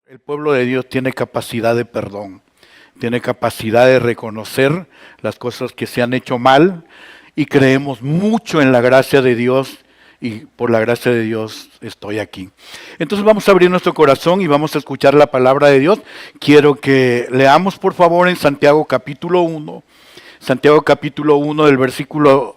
El pueblo de Dios tiene capacidad de perdón, tiene capacidad de reconocer las cosas que se han hecho mal y creemos mucho en la gracia de Dios y por la gracia de Dios estoy aquí. Entonces vamos a abrir nuestro corazón y vamos a escuchar la palabra de Dios. Quiero que leamos por favor en Santiago capítulo 1, Santiago capítulo 1 del versículo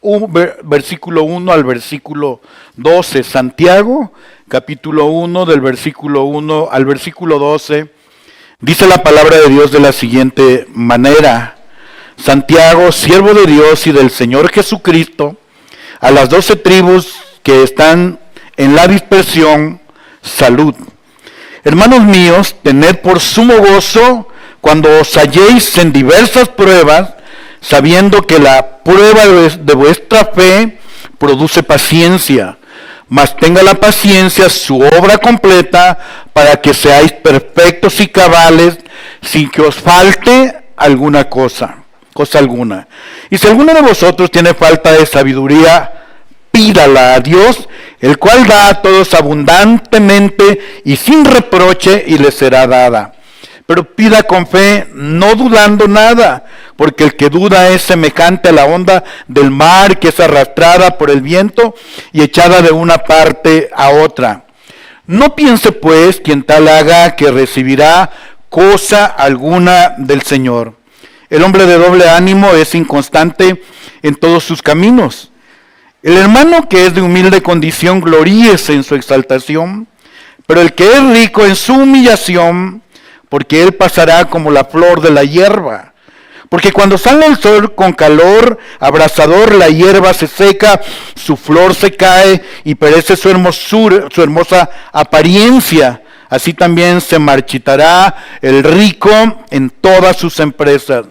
1 al versículo 12, Santiago capítulo 1 del versículo 1 al versículo 12, dice la palabra de Dios de la siguiente manera: Santiago, siervo de Dios y del Señor Jesucristo, a las 12 tribus que están en la dispersión, salud. Hermanos míos, tened por sumo gozo cuando os halléis en diversas pruebas, sabiendo que la prueba de vuestra fe produce paciencia, mas tenga la paciencia su obra completa para que seáis perfectos y cabales, sin que os falte alguna cosa alguna. Y si alguno de vosotros tiene falta de sabiduría, pídala a Dios, el cual da a todos abundantemente y sin reproche, y le será dada. Pero pida con fe, no dudando nada, porque el que duda es semejante a la onda del mar que es arrastrada por el viento y echada de una parte a otra. No piense pues quien tal haga que recibirá cosa alguna del Señor. El hombre de doble ánimo es inconstante en todos sus caminos. El hermano que es de humilde condición gloríese en su exaltación, pero el que es rico en su humillación, porque él pasará como la flor de la hierba. Porque cuando sale el sol con calor abrasador, la hierba se seca, su flor se cae y perece su hermosura, su hermosa apariencia. Así también se marchitará el rico en todas sus empresas.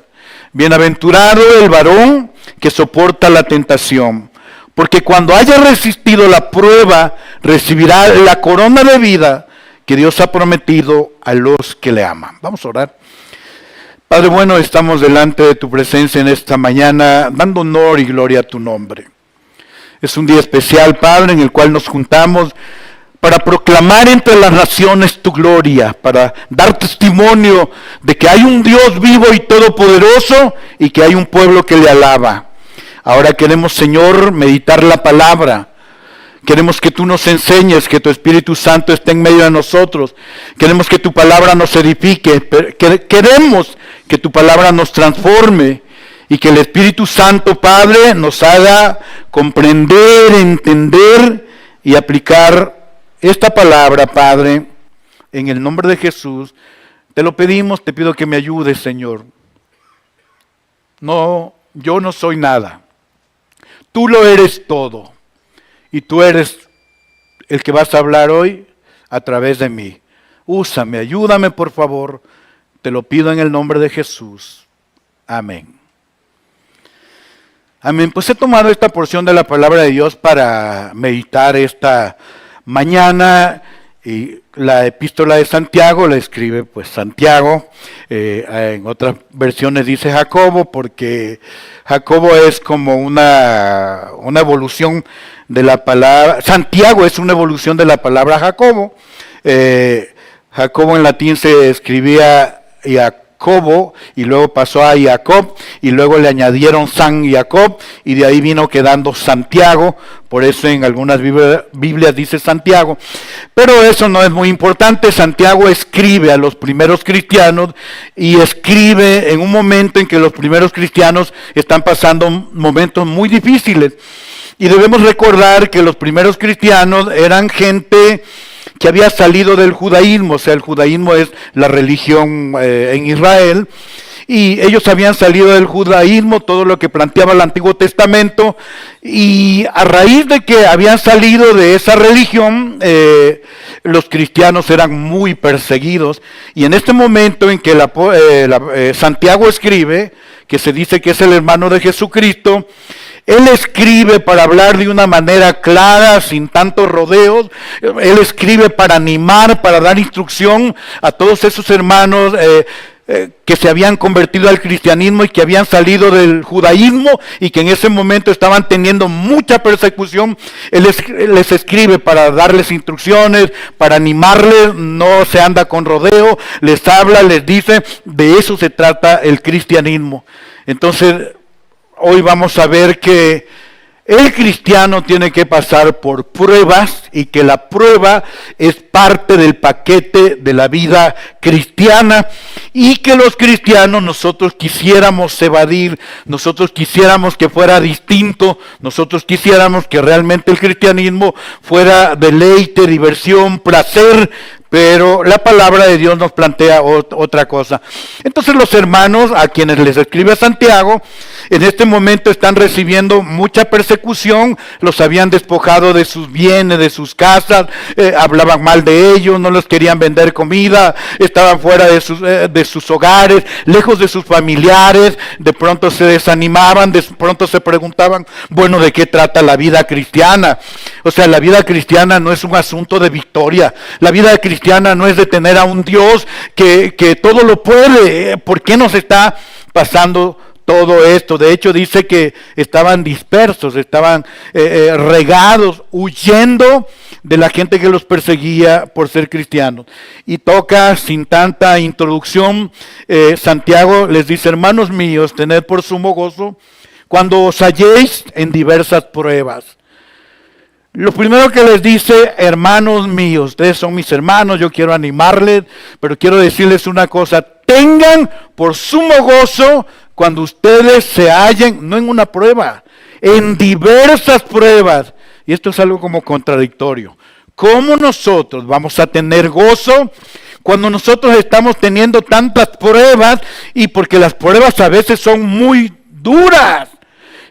Bienaventurado el varón que soporta la tentación, porque cuando haya resistido la prueba, recibirá la corona de vida que Dios ha prometido a los que le aman. Vamos a orar. Padre bueno, estamos delante de tu presencia en esta mañana, dando honor y gloria a tu nombre. Es un día especial, Padre, en el cual nos juntamos para proclamar entre las naciones tu gloria, para dar testimonio de que hay un Dios vivo y todopoderoso y que hay un pueblo que le alaba. Ahora queremos, Señor, meditar la palabra. Queremos que tú nos enseñes, que tu Espíritu Santo esté en medio de nosotros. Queremos que tu palabra nos edifique. Queremos que tu palabra nos transforme y que el Espíritu Santo, Padre, nos haga comprender, entender y aplicar esta palabra, Padre. En el nombre de Jesús, te lo pedimos, te pido que me ayudes, Señor. No, yo no soy nada. Tú lo eres todo. Y tú eres el que vas a hablar hoy a través de mí. Úsame, ayúdame por favor. Te lo pido en el nombre de Jesús. Amén. Amén. Pues he tomado esta porción de la palabra de Dios para meditar esta mañana. Y la epístola de Santiago la escribe pues Santiago. En otras versiones dice Jacobo, porque Jacobo es como una evolución de la palabra. Santiago es una evolución de la palabra Jacobo. Jacobo en latín se escribía Jacobo y luego pasó a Jacob y luego le añadieron San Jacob y de ahí vino quedando Santiago. Por eso en algunas Biblias dice Santiago. Pero eso no es muy importante. Santiago escribe a los primeros cristianos y escribe en un momento en que los primeros cristianos están pasando momentos muy difíciles. Y debemos recordar que los primeros cristianos eran gente que había salido del judaísmo, o sea, el judaísmo es la religión en Israel, y ellos habían salido del judaísmo, todo lo que planteaba el Antiguo Testamento, y a raíz de que habían salido de esa religión, los cristianos eran muy perseguidos, y en este momento en que Santiago escribe, que se dice que es el hermano de Jesucristo, él escribe para hablar de una manera clara, sin tantos rodeos. Él escribe para animar, para dar instrucción a todos esos hermanos que se habían convertido al cristianismo y que habían salido del judaísmo y que en ese momento estaban teniendo mucha persecución. Él les escribe para darles instrucciones, para animarles, no se anda con rodeo, les habla, les dice, de eso se trata el cristianismo. Entonces, hoy vamos a ver que el cristiano tiene que pasar por pruebas y que la prueba es parte del paquete de la vida cristiana y que los cristianos nosotros quisiéramos evadir, nosotros quisiéramos que fuera distinto, nosotros quisiéramos que realmente el cristianismo fuera deleite, diversión, placer, pero la palabra de Dios nos plantea otra cosa. Entonces los hermanos a quienes les escribe Santiago, en este momento están recibiendo mucha persecución, los habían despojado de sus bienes, de sus casas, hablaban mal de ellos, no les querían vender comida, estaban fuera de sus hogares, lejos de sus familiares, de pronto se desanimaban, de pronto se preguntaban, bueno, ¿de qué trata la vida cristiana? O sea, la vida cristiana no es un asunto de victoria, la vida cristiana no es de tener a un Dios que todo lo puede. ¿Por qué nos está pasando todo esto? De hecho dice que estaban dispersos, estaban regados, huyendo de la gente que los perseguía por ser cristianos. Y toca, sin tanta introducción, Santiago les dice, hermanos míos, tened por sumo gozo cuando os halléis en diversas pruebas. Lo primero que les dice, hermanos míos, ustedes son mis hermanos, yo quiero animarles, pero quiero decirles una cosa, tengan por sumo gozo cuando ustedes se hallen, no en una prueba, en diversas pruebas. Y esto es algo como contradictorio. ¿Cómo nosotros vamos a tener gozo cuando nosotros estamos teniendo tantas pruebas y porque las pruebas a veces son muy duras?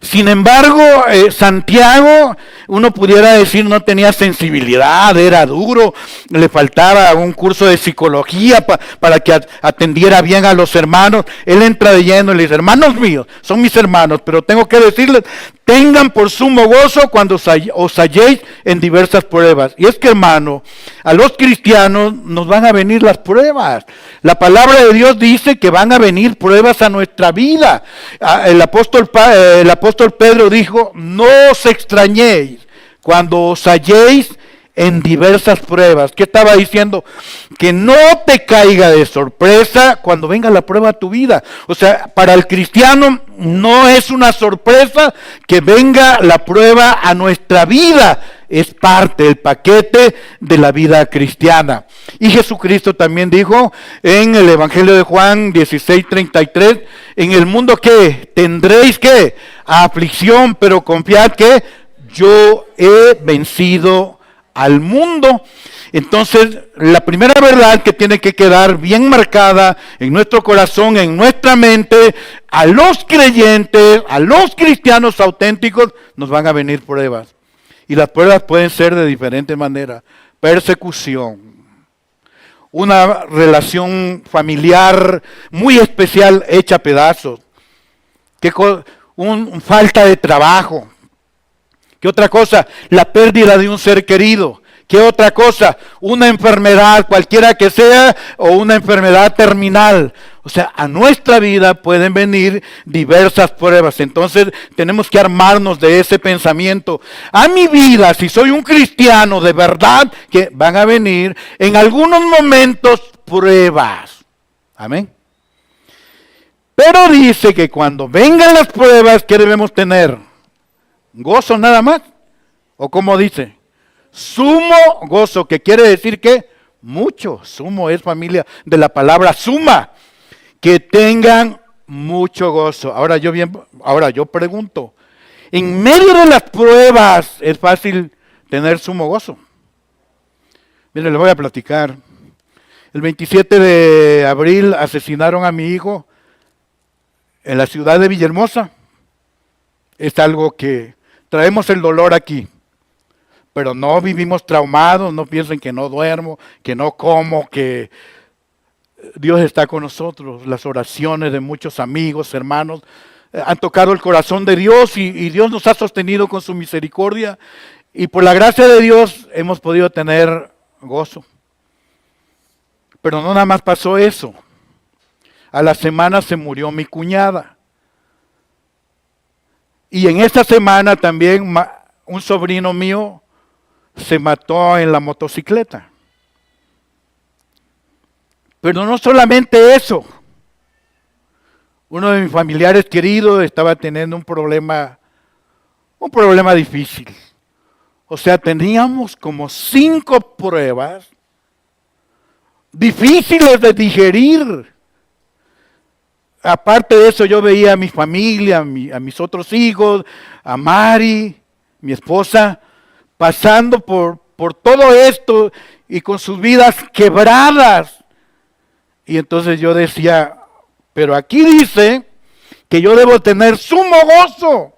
Sin embargo, Santiago, uno pudiera decir, no tenía sensibilidad, era duro, le faltaba un curso de psicología para que atendiera bien a los hermanos. Él entra de lleno y le dice, hermanos míos, son mis hermanos, pero tengo que decirles, tengan por sumo gozo cuando os halléis en diversas pruebas. Y es que, hermano, a los cristianos nos van a venir las pruebas. La palabra de Dios dice que van a venir pruebas a nuestra vida. El apóstol Pedro dijo, no os extrañéis cuando os halléis en diversas pruebas. ¿Qué estaba diciendo? Que no te caiga de sorpresa cuando venga la prueba a tu vida. O sea, para el cristiano no es una sorpresa que venga la prueba a nuestra vida. Es parte del paquete de la vida cristiana. Y Jesucristo también dijo en el Evangelio de Juan 16:33, en el mundo que tendréis que aflicción, pero confiad que yo he vencido al mundo. Entonces, la primera verdad que tiene que quedar bien marcada en nuestro corazón, en nuestra mente, a los creyentes, a los cristianos auténticos, nos van a venir pruebas. Y las pruebas pueden ser de diferentes maneras. Persecución, una relación familiar muy especial hecha a pedazos, falta de trabajo. ¿Qué otra cosa? La pérdida de un ser querido. ¿Qué otra cosa? Una enfermedad, cualquiera que sea, o una enfermedad terminal. O sea, a nuestra vida pueden venir diversas pruebas. Entonces, tenemos que armarnos de ese pensamiento. A mi vida, si soy un cristiano de verdad, que van a venir en algunos momentos pruebas. Amén. Pero dice que cuando vengan las pruebas, ¿qué debemos tener? ¿Gozo nada más? ¿O cómo dice? Sumo gozo, que quiere decir que mucho. Sumo es familia de la palabra suma. Que tengan mucho gozo. Ahora yo pregunto, en medio de las pruebas es fácil tener sumo gozo. Miren, les voy a platicar. El 27 de abril asesinaron a mi hijo en la ciudad de Villahermosa. Es algo que traemos el dolor aquí, pero no vivimos traumados, no piensen que no duermo, que no como, que Dios está con nosotros. Las oraciones de muchos amigos, hermanos, han tocado el corazón de Dios y Dios nos ha sostenido con su misericordia y por la gracia de Dios hemos podido tener gozo. Pero no nada más pasó eso. A la semana se murió mi cuñada. Y en esa semana también un sobrino mío se mató en la motocicleta. Pero no solamente eso. Uno de mis familiares queridos estaba teniendo un problema difícil. O sea, teníamos como 5 pruebas difíciles de digerir. Aparte de eso, yo veía a mi familia, a mis otros hijos, a Mari, mi esposa, pasando por todo esto y con sus vidas quebradas. Y entonces yo decía, pero aquí dice que yo debo tener sumo gozo.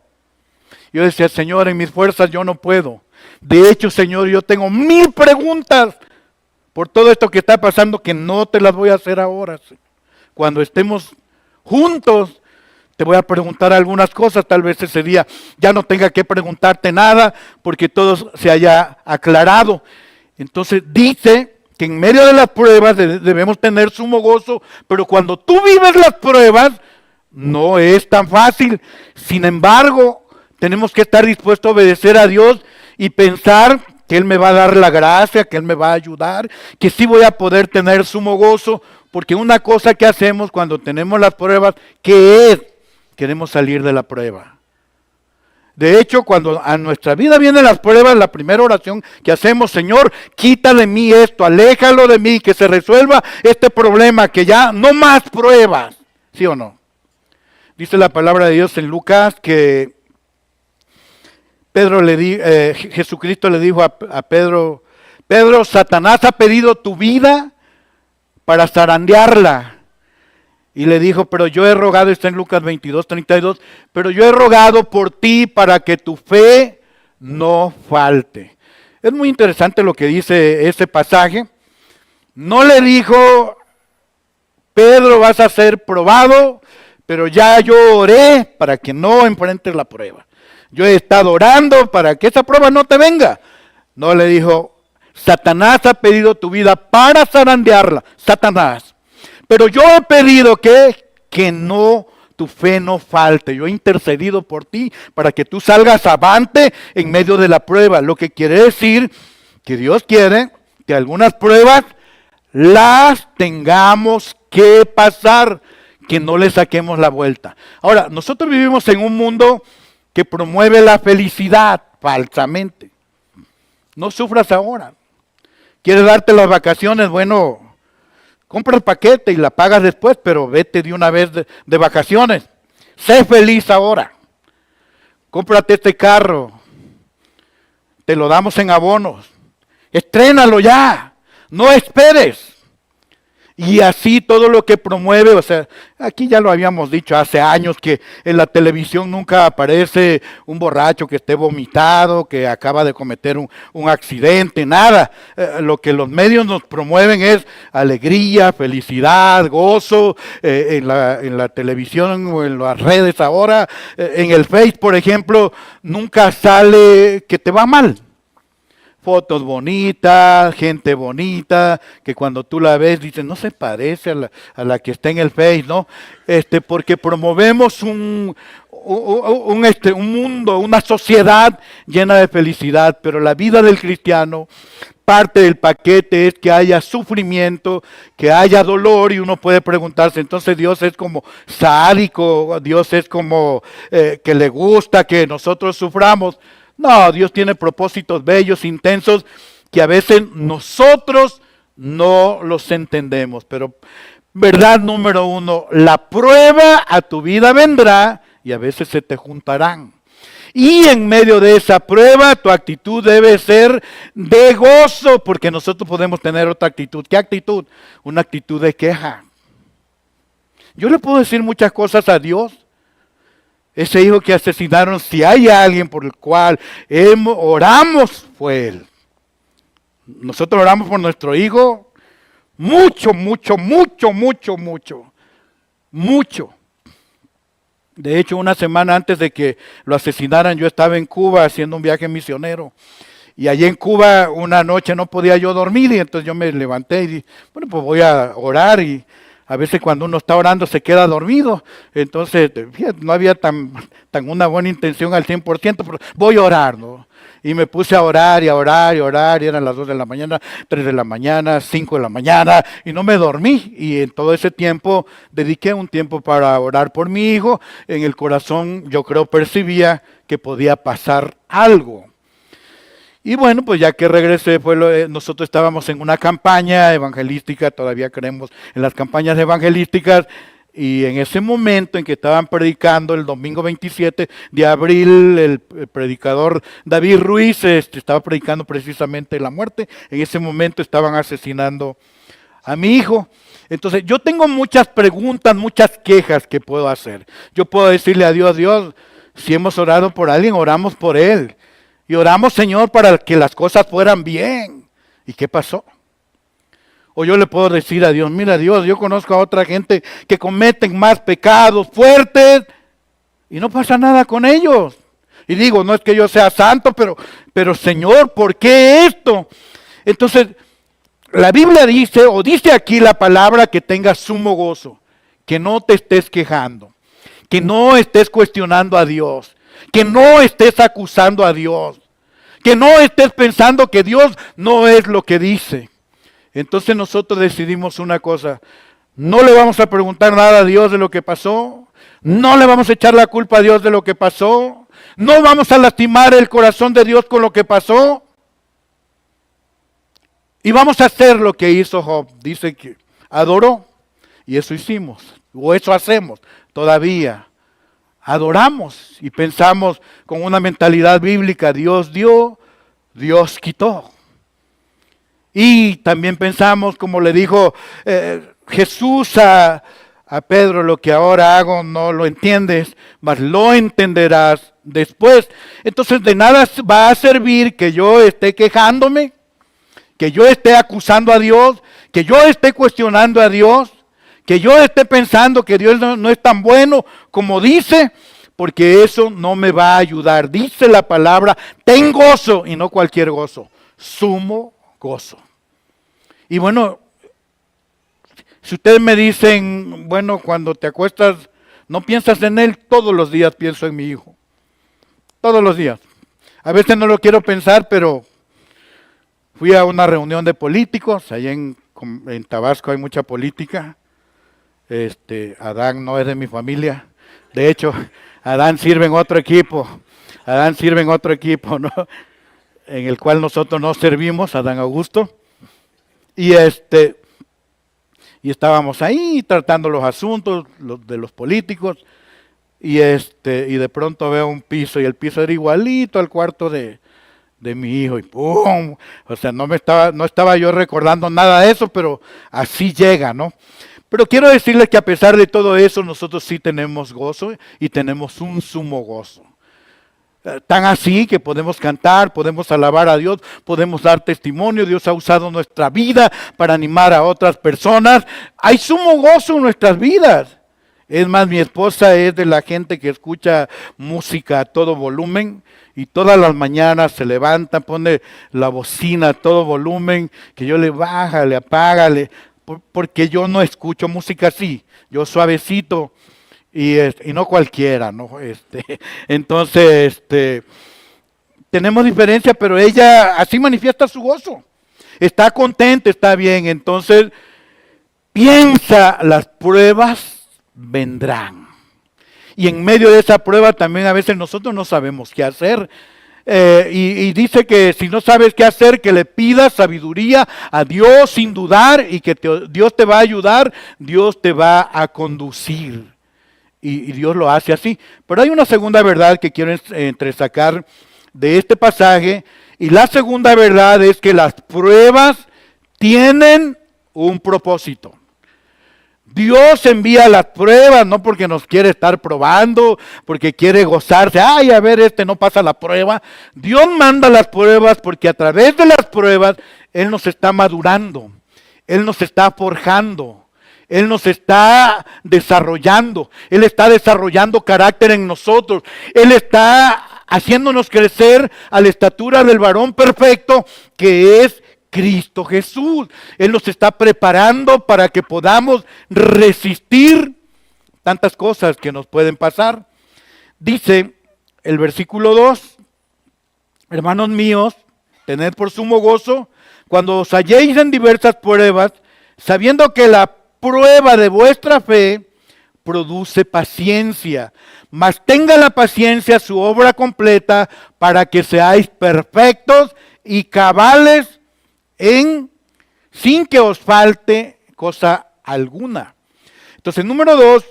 Yo decía, Señor, en mis fuerzas yo no puedo. De hecho, Señor, yo tengo 1000 preguntas por todo esto que está pasando que no te las voy a hacer ahora. Cuando estemos juntos, te voy a preguntar algunas cosas. Tal vez ese día ya no tenga que preguntarte nada porque todo se haya aclarado. Entonces dice que en medio de las pruebas debemos tener sumo gozo, pero cuando tú vives las pruebas, no es tan fácil. Sin embargo, tenemos que estar dispuestos a obedecer a Dios y pensar que Él me va a dar la gracia, que Él me va a ayudar, que sí voy a poder tener sumo gozo, porque una cosa que hacemos cuando tenemos las pruebas, ¿qué es? Queremos salir de la prueba. De hecho, cuando a nuestra vida vienen las pruebas, la primera oración que hacemos, Señor, quita de mí esto, aléjalo de mí, que se resuelva este problema, que ya no más pruebas. ¿Sí o no? Dice la palabra de Dios en Lucas que Jesucristo le dijo a Pedro, Pedro, Satanás ha pedido tu vida para zarandearla. Y le dijo, pero yo he rogado, está en Lucas 22:32, pero yo he rogado por ti para que tu fe no falte. Es muy interesante lo que dice ese pasaje. No le dijo, Pedro, vas a ser probado, pero ya yo oré para que no enfrentes la prueba. Yo he estado orando para que esa prueba no te venga. No, le dijo, Satanás ha pedido tu vida para zarandearla. Satanás. Pero yo he pedido que no, tu fe no falte. Yo he intercedido por ti para que tú salgas avante en medio de la prueba. Lo que quiere decir que Dios quiere que algunas pruebas las tengamos que pasar, que no le saquemos la vuelta. Ahora, nosotros vivimos en un mundo que promueve la felicidad falsamente. No sufras ahora. ¿Quieres darte las vacaciones? Bueno, compra el paquete y la pagas después, pero vete de una vez de vacaciones. Sé feliz ahora. Cómprate este carro. Te lo damos en abonos. Estrénalo ya. No esperes. Y así todo lo que promueve, o sea, aquí ya lo habíamos dicho hace años que en la televisión nunca aparece un borracho que esté vomitado, que acaba de cometer un accidente, nada. Lo que los medios nos promueven es alegría, felicidad, gozo, en la televisión o en las redes ahora, en el Face, por ejemplo, nunca sale que te va mal. Fotos bonitas, gente bonita, que cuando tú la ves dices, no se parece a la que está en el Face, ¿no? Porque promovemos un mundo, una sociedad llena de felicidad, pero la vida del cristiano, parte del paquete es que haya sufrimiento, que haya dolor, y uno puede preguntarse, entonces Dios es como sádico, Dios es como que le gusta que nosotros suframos. No, Dios tiene propósitos bellos, intensos, que a veces nosotros no los entendemos. Pero verdad número 1, la prueba a tu vida vendrá y a veces se te juntarán. Y en medio de esa prueba, tu actitud debe ser de gozo, porque nosotros podemos tener otra actitud. ¿Qué actitud? Una actitud de queja. Yo le puedo decir muchas cosas a Dios. Ese hijo que asesinaron, si hay alguien por el cual oramos, fue él. Nosotros oramos por nuestro hijo mucho. De hecho, una semana antes de que lo asesinaran, yo estaba en Cuba haciendo un viaje misionero. Y allí en Cuba una noche no podía yo dormir y entonces yo me levanté y dije, bueno, pues voy a orar. Y A veces cuando uno está orando se queda dormido. Entonces, fíjate, no había tan una buena intención al 100%, pero voy a orar, ¿no? Y me puse a orar y a orar y a orar, y eran las 2 de la mañana, 3 de la mañana, 5 de la mañana, y no me dormí. Y en todo ese tiempo dediqué un tiempo para orar por mi hijo. En el corazón yo creo percibía que podía pasar algo. Y bueno, pues ya que regresé, pues nosotros estábamos en una campaña evangelística, todavía creemos en las campañas evangelísticas, y en ese momento en que estaban predicando el domingo 27 de abril, el predicador David Ruiz estaba predicando precisamente la muerte. En ese momento estaban asesinando a mi hijo. Entonces yo tengo muchas preguntas, muchas quejas que puedo hacer. Yo puedo decirle a Dios, Dios, si hemos orado por alguien, oramos por él. Y oramos, Señor, para que las cosas fueran bien. ¿Y qué pasó? O yo le puedo decir a Dios, mira Dios, yo conozco a otra gente que cometen más pecados fuertes y no pasa nada con ellos. Y digo, no es que yo sea santo, pero Señor, ¿por qué esto? Entonces, la Biblia dice, o dice aquí la palabra, que tengas sumo gozo, que no te estés quejando, que no estés cuestionando a Dios, que no estés acusando a Dios, que no estés pensando que Dios no es lo que dice. Entonces nosotros decidimos una cosa: no le vamos a preguntar nada a Dios de lo que pasó, no le vamos a echar la culpa a Dios de lo que pasó, no vamos a lastimar el corazón de Dios con lo que pasó, y vamos a hacer lo que hizo Job. Dice que adoró, y eso hicimos, o eso hacemos todavía. Adoramos y pensamos con una mentalidad bíblica: Dios dio, Dios quitó. Y también pensamos, como le dijo Jesús a Pedro, lo que ahora hago no lo entiendes, mas lo entenderás después. Entonces de nada va a servir que yo esté quejándome, que yo esté acusando a Dios, que yo esté cuestionando a Dios, que yo esté pensando que Dios no es tan bueno como dice, porque eso no me va a ayudar. Dice la palabra, ten gozo, y no cualquier gozo, sumo gozo. Y bueno, si ustedes me dicen, bueno, cuando te acuestas, no piensas en él, todos los días pienso en mi hijo. Todos los días. A veces no lo quiero pensar, pero fui a una reunión de políticos, allá en Tabasco hay mucha política. Adán no es de mi familia. De hecho, Adán sirve en otro equipo. Adán sirve en otro equipo, ¿no? En el cual nosotros no servimos, Adán Augusto. Y estábamos ahí tratando los asuntos de los políticos. Y de pronto veo un piso, y el piso era igualito al cuarto de mi hijo, y ¡pum! O sea, no estaba yo recordando nada de eso, pero así llega, ¿no? Pero quiero decirles que a pesar de todo eso, nosotros sí tenemos gozo y tenemos un sumo gozo. Tan así que podemos cantar, podemos alabar a Dios, podemos dar testimonio. Dios ha usado nuestra vida para animar a otras personas. Hay sumo gozo en nuestras vidas. Es más, mi esposa es de la gente que escucha música a todo volumen, y todas las mañanas se levanta, pone la bocina a todo volumen, que yo le baja, le apaga, porque yo no escucho música así, yo suavecito, y no cualquiera, ¿no? Entonces, tenemos diferencia, pero ella así manifiesta su gozo, está contenta, está bien. Entonces, piensa, las pruebas vendrán. Y en medio de esa prueba también a veces nosotros no sabemos qué hacer. Y dice que si no sabes qué hacer, que le pidas sabiduría a Dios sin dudar, y que Dios te va a ayudar, Dios te va a conducir. Y Dios lo hace así. Pero hay una segunda verdad que quiero entresacar de este pasaje. Y la segunda verdad es que las pruebas tienen un propósito. Dios envía las pruebas no porque nos quiere estar probando, porque quiere gozarse. Ay, a ver, no pasa la prueba. Dios manda las pruebas porque a través de las pruebas Él nos está madurando, Él nos está forjando, Él nos está desarrollando, Él está desarrollando carácter en nosotros, Él está haciéndonos crecer a la estatura del varón perfecto, que es Cristo Jesús. Él nos está preparando para que podamos resistir tantas cosas que nos pueden pasar. Dice el versículo 2, hermanos míos, tened por sumo gozo cuando os halléis en diversas pruebas, sabiendo que la prueba de vuestra fe produce paciencia. Mas tenga la paciencia su obra completa para que seáis perfectos y cabales sin que os falte cosa alguna. Entonces, número 2,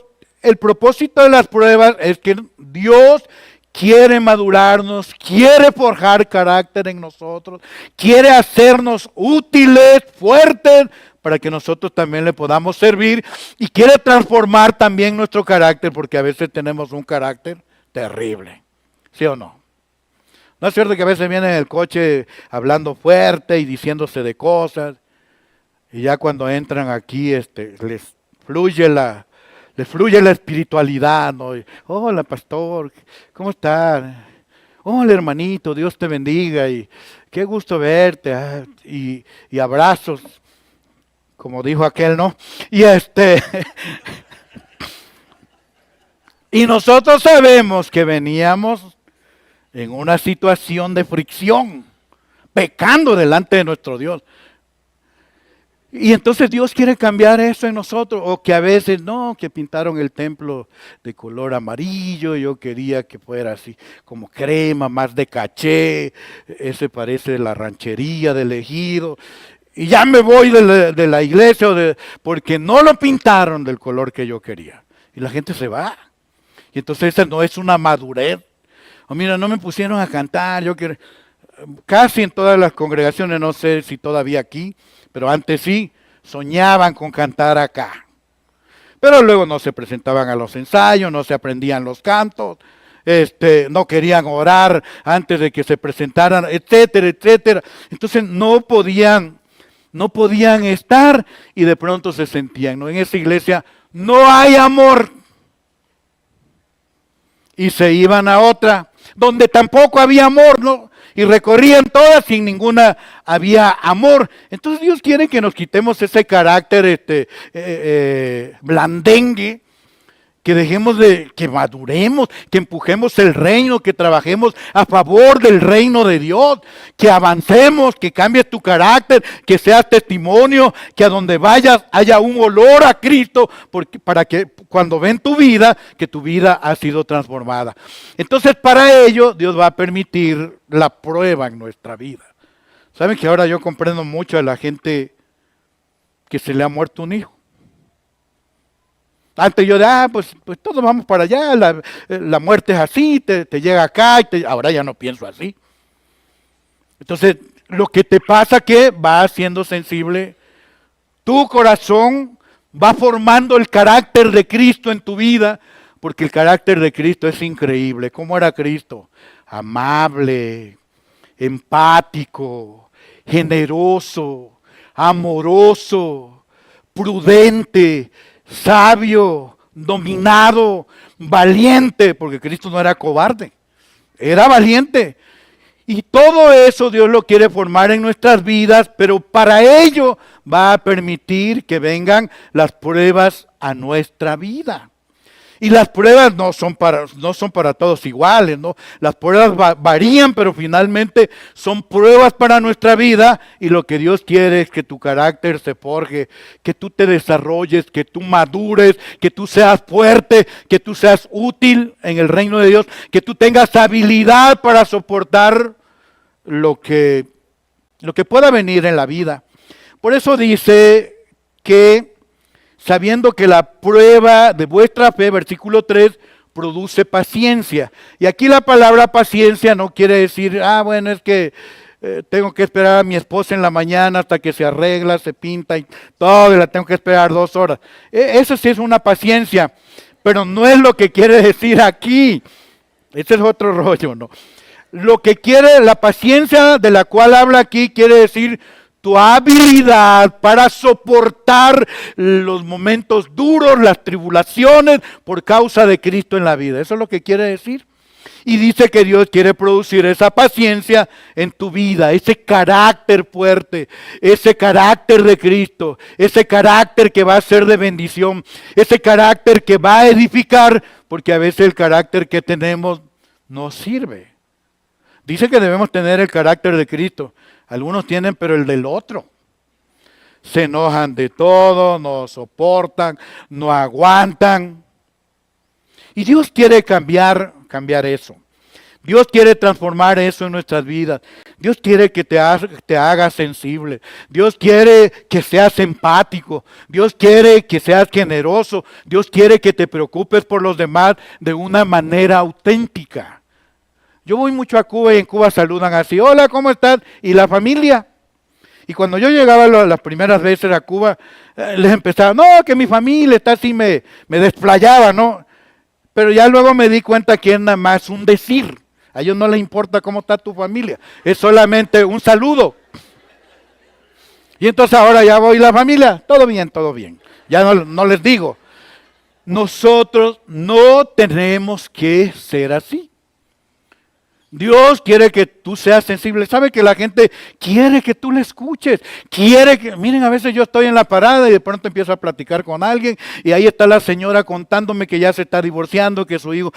el propósito de las pruebas es que Dios quiere madurarnos, quiere forjar carácter en nosotros, quiere hacernos útiles, fuertes, para que nosotros también le podamos servir, y quiere transformar también nuestro carácter, porque a veces tenemos un carácter terrible, ¿sí o no? ¿No es cierto que a veces vienen en el coche hablando fuerte y diciéndose de cosas, y ya cuando entran aquí les fluye la espiritualidad, ¿no? Hola, pastor, ¿cómo estás? Hola, hermanito, Dios te bendiga y qué gusto verte, y abrazos, como dijo aquel, ¿no? Y y nosotros sabemos que veníamos en una situación de fricción, pecando delante de nuestro Dios. Y entonces Dios quiere cambiar eso en nosotros, o que a veces no, que pintaron el templo de color amarillo, yo quería que fuera así como crema, más de caché, ese parece la ranchería del ejido, y ya me voy de la iglesia porque no lo pintaron del color que yo quería. Y la gente se va. Y entonces esa no es una madurez. O mira, no me pusieron a cantar, casi en todas las congregaciones, no sé si todavía aquí, pero antes sí, soñaban con cantar acá. Pero luego no se presentaban a los ensayos, no se aprendían los cantos, no querían orar antes de que se presentaran, etcétera, etcétera. Entonces no podían estar, y de pronto se sentían, ¿no? En esa iglesia no hay amor. Y se iban a otra, donde tampoco había amor, ¿no? Y recorrían todas, sin ninguna había amor. Entonces Dios quiere que nos quitemos ese carácter blandengue, que dejemos que maduremos, que empujemos el reino, que trabajemos a favor del reino de Dios, que avancemos, que cambie tu carácter, que seas testimonio, que a donde vayas haya un olor a Cristo, para que cuando ven tu vida, que tu vida ha sido transformada. Entonces, para ello, Dios va a permitir la prueba en nuestra vida. ¿Saben que ahora yo comprendo mucho a la gente que se le ha muerto un hijo? Antes yo pues todos vamos para allá, la muerte es así, te llega acá, ahora ya no pienso así. Entonces, lo que te pasa es que vas siendo sensible, tu corazón va formando el carácter de Cristo en tu vida, porque el carácter de Cristo es increíble. ¿Cómo era Cristo? Amable, empático, generoso, amoroso, prudente, sabio, dominado, valiente, porque Cristo no era cobarde, era valiente. Y todo eso Dios lo quiere formar en nuestras vidas, pero para ello va a permitir que vengan las pruebas a nuestra vida. Y las pruebas no son para todos iguales, ¿no? Las pruebas varían, pero finalmente son pruebas para nuestra vida, y lo que Dios quiere es que tu carácter se forje, que tú te desarrolles, que tú madures, que tú seas fuerte, que tú seas útil en el reino de Dios, que tú tengas habilidad para soportar lo que pueda venir en la vida. Por eso dice que sabiendo que la prueba de vuestra fe, versículo 3, produce paciencia. Y aquí la palabra paciencia no quiere decir, bueno, es que tengo que esperar a mi esposa en la mañana hasta que se arregla, se pinta y todo, y la tengo que esperar 2 horas. Eso sí es una paciencia, pero no es lo que quiere decir aquí. Ese es otro rollo, ¿no? Lo que quiere, la paciencia de la cual habla aquí, quiere decir tu habilidad para soportar los momentos duros, las tribulaciones por causa de Cristo en la vida. Eso es lo que quiere decir. Y dice que Dios quiere producir esa paciencia en tu vida, ese carácter fuerte, ese carácter de Cristo, ese carácter que va a ser de bendición, ese carácter que va a edificar, porque a veces el carácter que tenemos no sirve. Dice que debemos tener el carácter de Cristo. Algunos tienen, pero el del otro. Se enojan de todo, no soportan, no aguantan. Y Dios quiere cambiar eso. Dios quiere transformar eso en nuestras vidas. Dios quiere que te hagas sensible. Dios quiere que seas empático. Dios quiere que seas generoso. Dios quiere que te preocupes por los demás de una manera auténtica. Yo voy mucho a Cuba y en Cuba saludan así: hola, ¿cómo estás? ¿Y la familia? Y cuando yo llegaba las primeras veces a Cuba, les empezaba: no, que mi familia está así, me desplayaba, ¿no? Pero ya luego me di cuenta que es nada más un decir. A ellos no les importa cómo está tu familia. Es solamente un saludo. Y entonces ahora ya voy la familia. Todo bien, todo bien. Ya no les digo. Nosotros no tenemos que ser así. Dios quiere que tú seas sensible. Sabe que la gente quiere que tú le escuches. Miren, a veces yo estoy en la parada y de pronto empiezo a platicar con alguien y ahí está la señora contándome que ya se está divorciando, que su hijo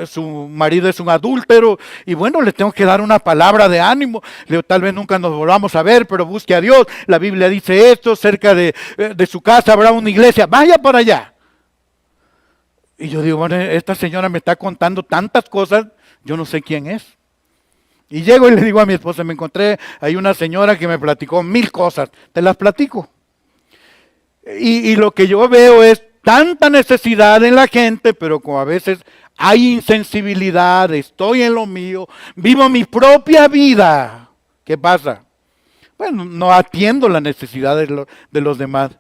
su marido es un adúltero. Y bueno, le tengo que dar una palabra de ánimo. Le digo: tal vez nunca nos volvamos a ver, pero busque a Dios. La Biblia dice esto: cerca de su casa habrá una iglesia. Vaya para allá. Y yo digo: bueno, esta señora me está contando tantas cosas. Yo no sé quién es. Y llego y le digo a mi esposa: me encontré, hay una señora que me platicó 1000 cosas, te las platico. Y lo que yo veo es tanta necesidad en la gente, pero como a veces hay insensibilidad, estoy en lo mío, vivo mi propia vida. ¿Qué pasa? Bueno, no atiendo las necesidades de los demás.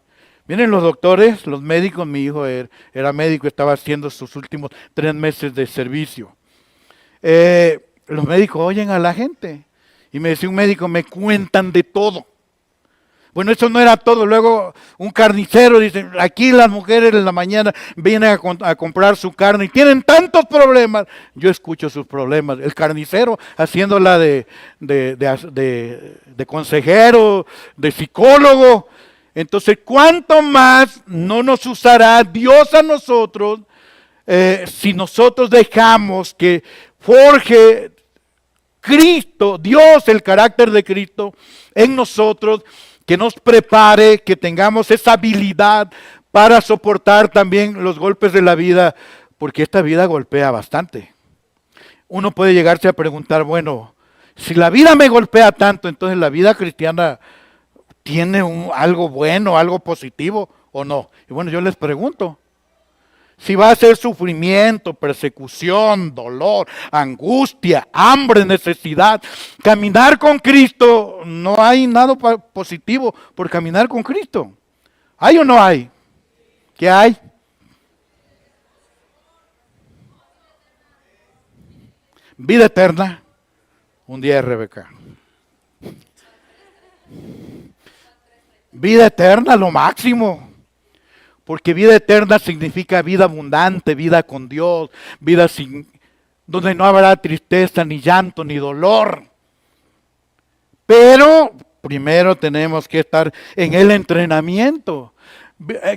Miren, los doctores, los médicos, mi hijo era médico, estaba haciendo sus últimos 3 meses de servicio. Los médicos oyen a la gente. Y me decía un médico: me cuentan de todo. Bueno, eso no era todo. Luego un carnicero dice: aquí las mujeres en la mañana vienen a comprar su carne y tienen tantos problemas. Yo escucho sus problemas. El carnicero haciéndola de consejero, de psicólogo. Entonces, ¿cuánto más no nos usará Dios a nosotros si nosotros dejamos que forje Cristo, Dios, el carácter de Cristo en nosotros, que nos prepare, que tengamos esa habilidad para soportar también los golpes de la vida, porque esta vida golpea bastante. Uno puede llegarse a preguntar: bueno, si la vida me golpea tanto, entonces la vida cristiana tiene algo bueno, algo positivo o no. Y bueno, yo les pregunto: si va a ser sufrimiento, persecución, dolor, angustia, hambre, necesidad, caminar con Cristo, no hay nada positivo por caminar con Cristo. ¿Hay o no hay? ¿Qué hay? Vida eterna. Un día, Rebeca. Vida eterna, lo máximo. Porque vida eterna significa vida abundante, vida con Dios, vida donde no habrá tristeza, ni llanto, ni dolor. Pero primero tenemos que estar en el entrenamiento.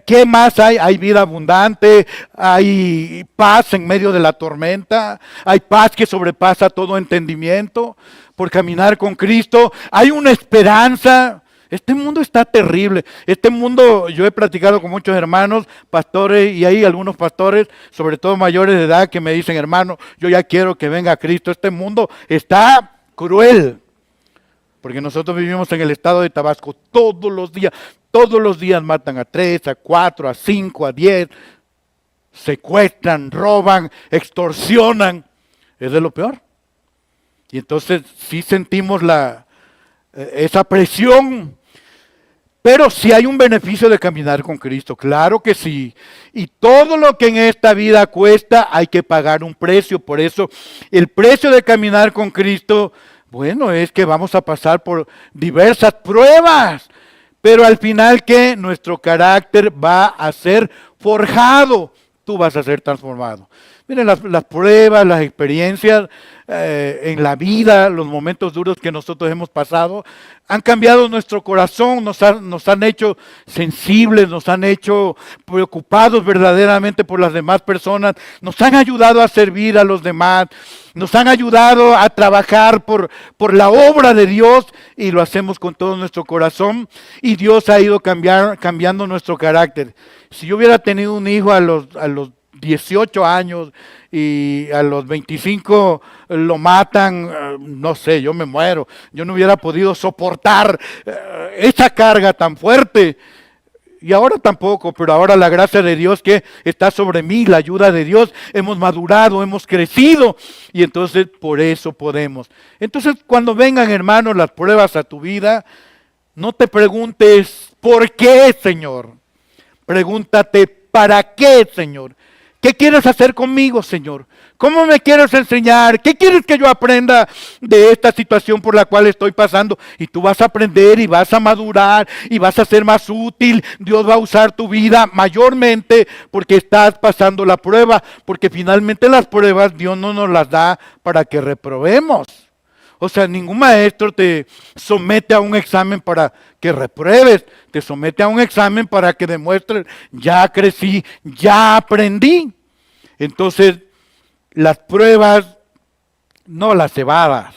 ¿Qué más hay? Hay vida abundante, hay paz en medio de la tormenta, hay paz que sobrepasa todo entendimiento. Por caminar con Cristo hay una esperanza. Este mundo está terrible. Este mundo, yo he platicado con muchos hermanos, pastores, y hay algunos pastores, sobre todo mayores de edad, que me dicen: hermano, yo ya quiero que venga Cristo. Este mundo está cruel. Porque nosotros vivimos en el estado de Tabasco todos los días matan a 3, a 4, a 5, a 10, secuestran, roban, extorsionan. Es de lo peor. Y entonces sí sentimos esa presión. Pero sí hay un beneficio de caminar con Cristo, claro que sí. Y todo lo que en esta vida cuesta hay que pagar un precio. Por eso el precio de caminar con Cristo, bueno, es que vamos a pasar por diversas pruebas. Pero al final, ¿qué? Nuestro carácter va a ser forjado. Tú vas a ser transformado. Miren, las pruebas, las experiencias en la vida, los momentos duros que nosotros hemos pasado, han cambiado nuestro corazón, nos han hecho sensibles, nos han hecho preocupados verdaderamente por las demás personas, nos han ayudado a servir a los demás, nos han ayudado a trabajar por la obra de Dios y lo hacemos con todo nuestro corazón y Dios ha ido cambiando nuestro carácter. Si yo hubiera tenido un hijo a los 18 años y a los 25 lo matan, no sé, yo me muero. Yo no hubiera podido soportar esa carga tan fuerte. Y ahora tampoco, pero ahora la gracia de Dios que está sobre mí, la ayuda de Dios, hemos madurado, hemos crecido y entonces por eso podemos. Entonces cuando vengan, hermanos, las pruebas a tu vida, no te preguntes, ¿por qué, Señor? Pregúntate, ¿para qué, Señor? ¿Qué quieres hacer conmigo, Señor? ¿Cómo me quieres enseñar? ¿Qué quieres que yo aprenda de esta situación por la cual estoy pasando? Y tú vas a aprender y vas a madurar y vas a ser más útil. Dios va a usar tu vida mayormente porque estás pasando la prueba. Porque finalmente las pruebas Dios no nos las da para que reprobemos. O sea, ningún maestro te somete a un examen para que repruebes. Te somete a un examen para que demuestres, ya crecí, ya aprendí. Entonces, las pruebas, no las cebadas.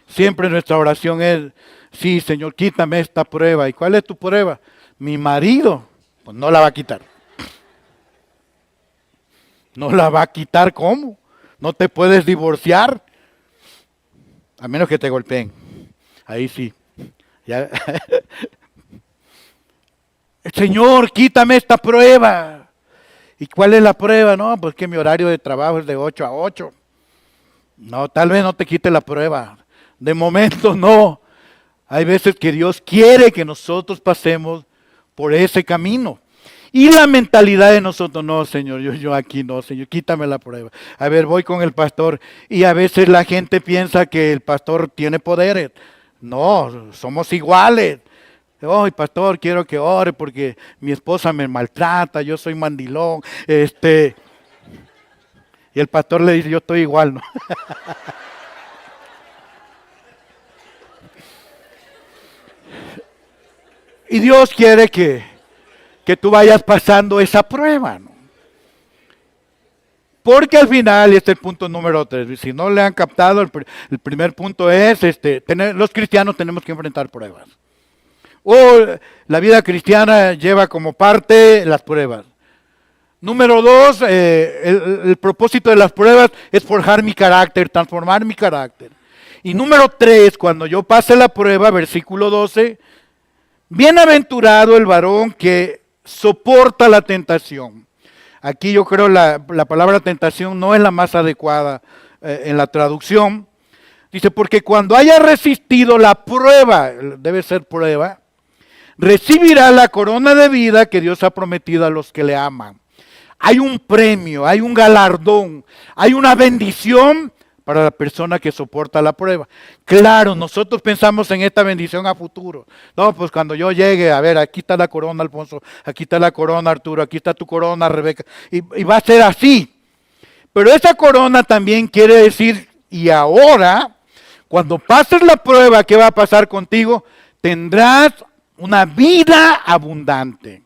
Siempre nuestra oración es, sí, Señor, quítame esta prueba. ¿Y cuál es tu prueba? Mi marido, pues no la va a quitar. No la va a quitar, ¿cómo? No te puedes divorciar. A menos que te golpeen. Ahí sí. Ya. Señor, quítame esta prueba. ¿Y cuál es la prueba? No, pues que mi horario de trabajo es de 8 a 8. No, tal vez no te quite la prueba. De momento no. Hay veces que Dios quiere que nosotros pasemos por ese camino. Y la mentalidad de nosotros, no, Señor, yo aquí no, Señor, quítame la prueba. A ver, voy con el pastor y a veces la gente piensa que el pastor tiene poderes. No, somos iguales. Oh, pastor, quiero que ore porque mi esposa me maltrata, yo soy mandilón. Y el pastor le dice, yo estoy igual, ¿no? Y Dios quiere que tú vayas pasando esa prueba, ¿no? Porque al final, y este es el punto número 3, si no le han captado, el primer punto es, los cristianos tenemos que enfrentar pruebas. La vida cristiana lleva como parte las pruebas. Número 2, el propósito de las pruebas es forjar mi carácter, transformar mi carácter. Y número 3, cuando yo pase la prueba, versículo 12, bienaventurado el varón que soporta la tentación. Aquí yo creo la palabra tentación no es la más adecuada en la traducción. Dice, porque cuando haya resistido la prueba, debe ser prueba, recibirá la corona de vida que Dios ha prometido a los que le aman. Hay un premio, hay un galardón, hay una bendición para la persona que soporta la prueba. Claro, nosotros pensamos en esta bendición a futuro. No, pues cuando yo llegue, a ver, aquí está la corona, Alfonso, aquí está la corona, Arturo, aquí está tu corona, Rebeca, y va a ser así. Pero esa corona también quiere decir, y ahora, cuando pases la prueba, ¿qué va a pasar contigo? Tendrás una vida abundante.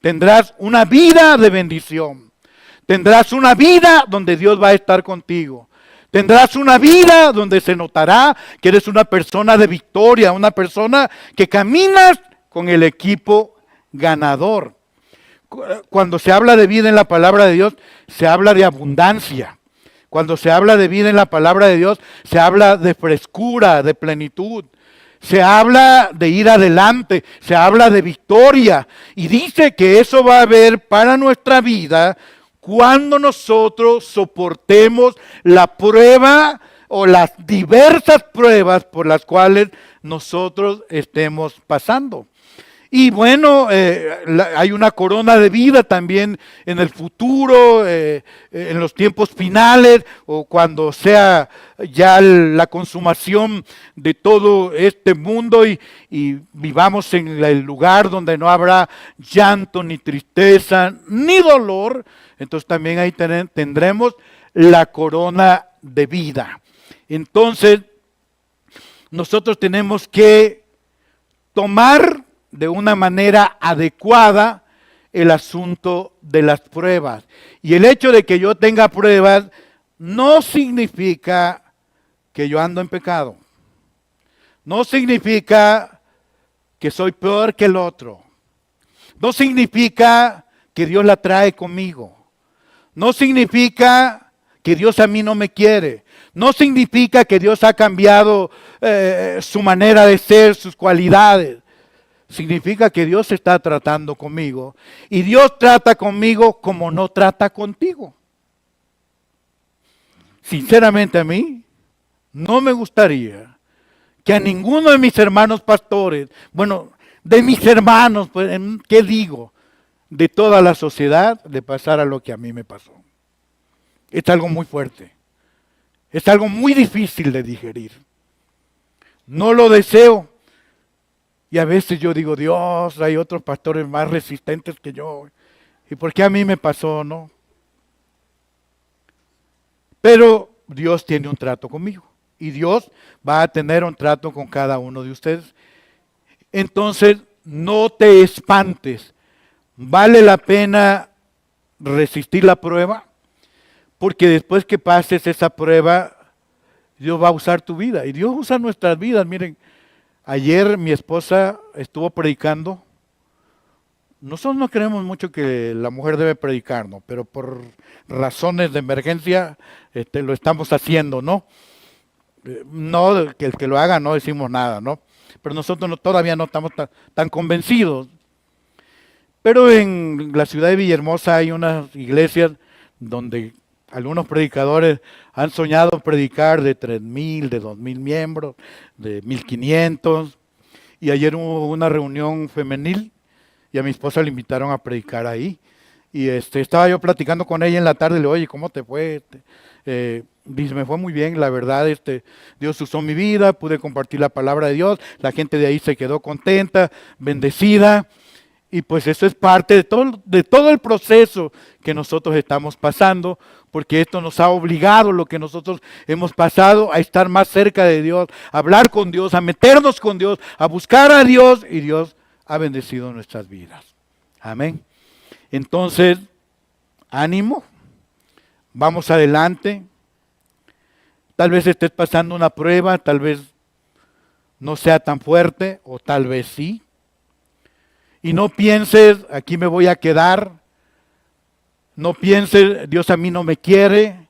Tendrás una vida de bendición. Tendrás una vida donde Dios va a estar contigo. Tendrás una vida donde se notará que eres una persona de victoria, una persona que caminas con el equipo ganador. Cuando se habla de vida en la palabra de Dios, se habla de abundancia. Cuando se habla de vida en la palabra de Dios, se habla de frescura, de plenitud. Se habla de ir adelante, se habla de victoria. Y dice que eso va a haber para nuestra vida cuando nosotros soportemos la prueba o las diversas pruebas por las cuales nosotros estemos pasando. Y bueno, hay una corona de vida también en el futuro, en los tiempos finales, o cuando sea ya la consumación de todo este mundo y vivamos en el lugar donde no habrá llanto, ni tristeza, ni dolor. Entonces también ahí tendremos la corona de vida. Entonces, nosotros tenemos que tomar de una manera adecuada el asunto de las pruebas. Y el hecho de que yo tenga pruebas no significa que yo ando en pecado. No significa que soy peor que el otro. No significa que Dios la trae conmigo. No significa que Dios a mí no me quiere. No significa que Dios ha cambiado su manera de ser, sus cualidades. Significa que Dios está tratando conmigo. Y Dios trata conmigo como no trata contigo. Sinceramente a mí, no me gustaría que a ninguno de mis hermanos pastores, bueno, de mis hermanos, pues, ¿qué digo? De toda la sociedad le pasara lo que a mí me pasó. Es algo muy fuerte. Es algo muy difícil de digerir. No lo deseo. Y a veces yo digo, Dios, hay otros pastores más resistentes que yo. ¿Y por qué a mí me pasó, no? Pero Dios tiene un trato conmigo. Y Dios va a tener un trato con cada uno de ustedes. Entonces, no te espantes. Vale la pena resistir la prueba, porque después que pases esa prueba, Dios va a usar tu vida. Y Dios usa nuestras vidas. Miren, ayer mi esposa estuvo predicando. Nosotros no creemos mucho que la mujer debe predicar, ¿no? Pero por razones de emergencia lo estamos haciendo, ¿no? No que el que lo haga no decimos nada, ¿no? Pero nosotros todavía no estamos tan convencidos. Pero en la ciudad de Villahermosa hay unas iglesias donde algunos predicadores han soñado predicar de 3,000, de 2,000 miembros, de 1,500. Y ayer hubo una reunión femenil y a mi esposa le invitaron a predicar ahí. Y estaba yo platicando con ella en la tarde y le digo, oye, ¿cómo te fue? Dice, me fue muy bien, la verdad, Dios usó mi vida, pude compartir la palabra de Dios, la gente de ahí se quedó contenta, bendecida. Y pues eso es parte de todo el proceso que nosotros estamos pasando, porque esto nos ha obligado, lo que nosotros hemos pasado, a estar más cerca de Dios, a hablar con Dios, a meternos con Dios, a buscar a Dios, y Dios ha bendecido nuestras vidas. Amén. Entonces, ánimo, vamos adelante. Tal vez estés pasando una prueba, tal vez no sea tan fuerte, o tal vez sí. Y no pienses, aquí me voy a quedar. No pienses, Dios a mí no me quiere.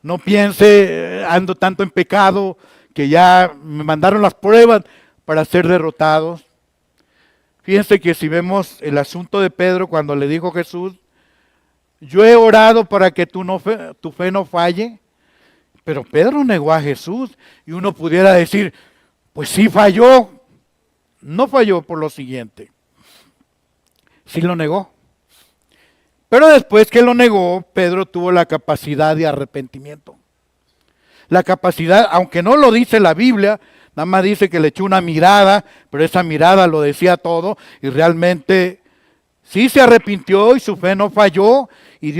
No piense, ando tanto en pecado que ya me mandaron las pruebas para ser derrotados. Fíjense que si vemos el asunto de Pedro cuando le dijo a Jesús, yo he orado para que tu fe no falle. Pero Pedro negó a Jesús y uno pudiera decir, pues sí falló. No falló por lo siguiente. Sí lo negó. Pero después que lo negó, Pedro tuvo la capacidad de arrepentimiento. La capacidad, aunque no lo dice la Biblia, nada más dice que le echó una mirada, pero esa mirada lo decía todo y realmente sí se arrepintió y su fe no falló. Y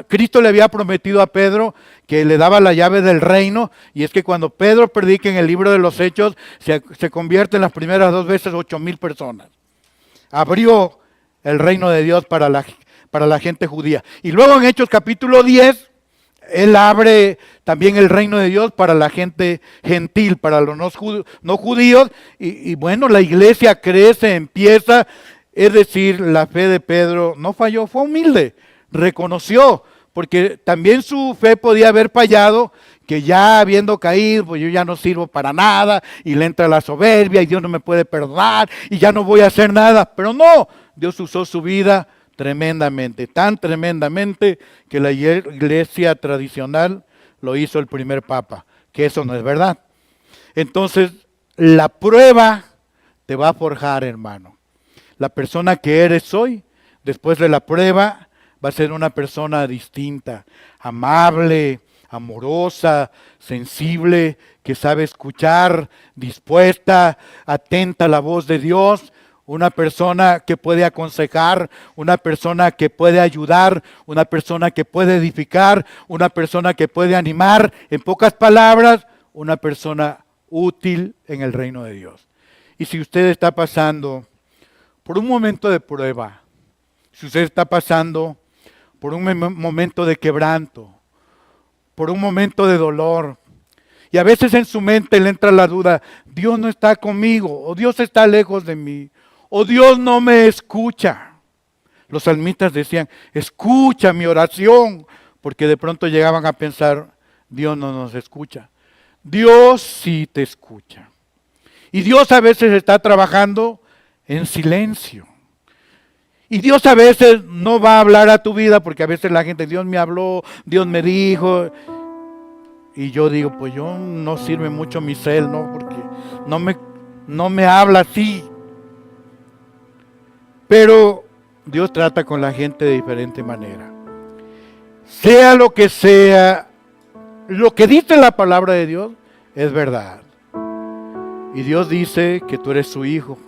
Cristo le había prometido a Pedro que le daba la llave del reino. Y es que cuando Pedro predica en el libro de los Hechos, se convierte en las primeras 2 veces 8,000 personas. Abrió el reino de Dios para la gente judía. Y luego en Hechos capítulo 10, él abre también el reino de Dios para la gente gentil, para los no judíos. Y bueno, la iglesia crece, empieza. Es decir, la fe de Pedro no falló, fue humilde, reconoció, porque también su fe podía haber fallado, que ya habiendo caído, pues yo ya no sirvo para nada, y le entra la soberbia, y Dios no me puede perdonar, y ya no voy a hacer nada. Pero no, Dios usó su vida tremendamente, tan tremendamente, que la iglesia tradicional lo hizo el primer papa, que eso no es verdad. Entonces, la prueba te va a forjar, hermano. La persona que eres hoy, después de la prueba, va a ser una persona distinta, amable, amorosa, sensible, que sabe escuchar, dispuesta, atenta a la voz de Dios, una persona que puede aconsejar, una persona que puede ayudar, una persona que puede edificar, una persona que puede animar, en pocas palabras, una persona útil en el reino de Dios. Y si usted está pasando por un momento de prueba, si usted está pasando por un momento de quebranto, por un momento de dolor, y a veces en su mente le entra la duda, Dios no está conmigo, o Dios está lejos de mí, o Dios no me escucha. Los salmistas decían, escucha mi oración, porque de pronto llegaban a pensar, Dios no nos escucha. Dios sí te escucha. Y Dios a veces está trabajando en silencio. Y Dios a veces no va a hablar a tu vida, porque a veces la gente, Dios me habló, Dios me dijo. Y yo digo, pues yo no sirve mucho mi cel, ¿no? Porque no me habla así. Pero Dios trata con la gente de diferente manera. Sea lo que sea, lo que dice la palabra de Dios es verdad. Y Dios dice que tú eres su hijo.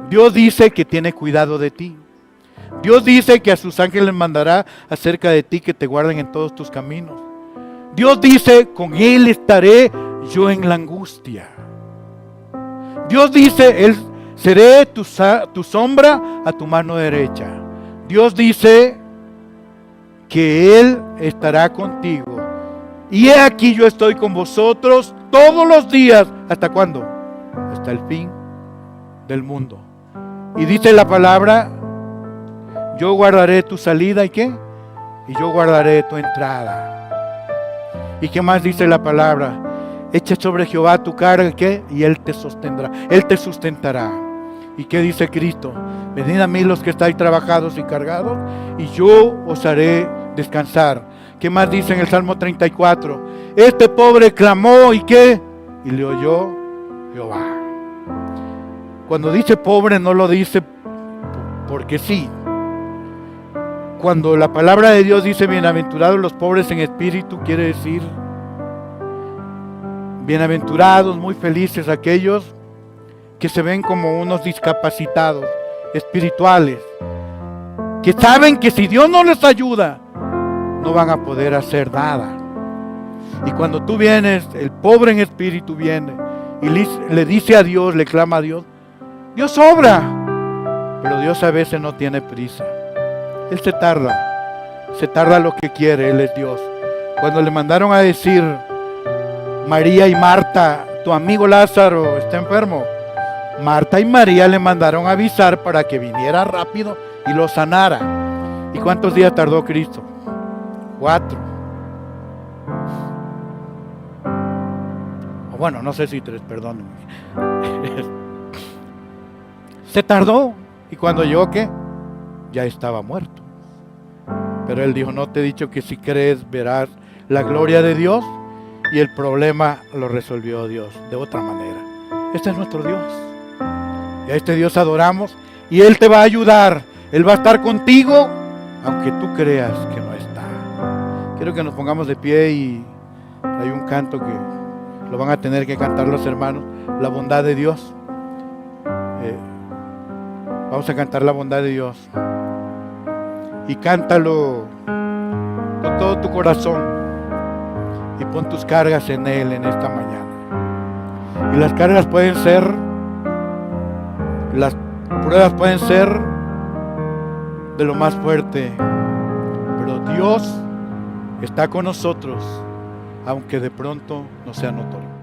Dios dice que tiene cuidado de ti. Dios dice que a sus ángeles mandará acerca de ti que te guarden en todos tus caminos. Dios dice, con Él estaré yo en la angustia. Dios dice, seré tu sombra a tu mano derecha. Dios dice que Él estará contigo. Y he aquí yo estoy con vosotros todos los días. ¿Hasta cuándo? Hasta el fin del mundo. Y dice la palabra, yo guardaré tu salida y ¿qué? Y yo guardaré tu entrada. ¿Y qué más dice la palabra? Echa sobre Jehová tu carga, ¿qué? Y Él te sostendrá, Él te sustentará. ¿Y qué dice Cristo? Venid a mí los que estáis trabajados y cargados, y yo os haré descansar. ¿Qué más dice en el Salmo 34? Este pobre clamó, ¿y qué? Y le oyó Jehová. Cuando dice pobre no lo dice porque sí. Cuando la palabra de Dios dice bienaventurados los pobres en espíritu, quiere decir bienaventurados, muy felices aquellos que se ven como unos discapacitados espirituales, que saben que si Dios no les ayuda, no van a poder hacer nada. Y cuando tú vienes, el pobre en espíritu viene y le dice a Dios, le clama a Dios, Dios obra, pero Dios a veces no tiene prisa. Él se tarda lo que quiere, Él es Dios. Cuando le mandaron a decir, María y Marta, tu amigo Lázaro está enfermo, Marta y María le mandaron a avisar para que viniera rápido y lo sanara. ¿Y cuántos días tardó Cristo? 4. O bueno, no sé si 3, perdónenme. Se tardó. Y cuando llegó, ¿qué? Ya estaba muerto. Pero Él dijo, no te he dicho que si crees verás la gloria de Dios. Y el problema lo resolvió Dios de otra manera. Este es nuestro Dios. Y a este Dios adoramos. Y Él te va a ayudar. Él va a estar contigo, aunque tú creas que no está. Quiero que nos pongamos de pie y hay un canto que lo van a tener que cantar los hermanos. La bondad de Dios. Vamos a cantar la bondad de Dios. Y cántalo con todo tu corazón. Y pon tus cargas en Él en esta mañana. Y las cargas pueden ser, las pruebas pueden ser de lo más fuerte. Pero Dios está con nosotros, aunque de pronto no sea notorio.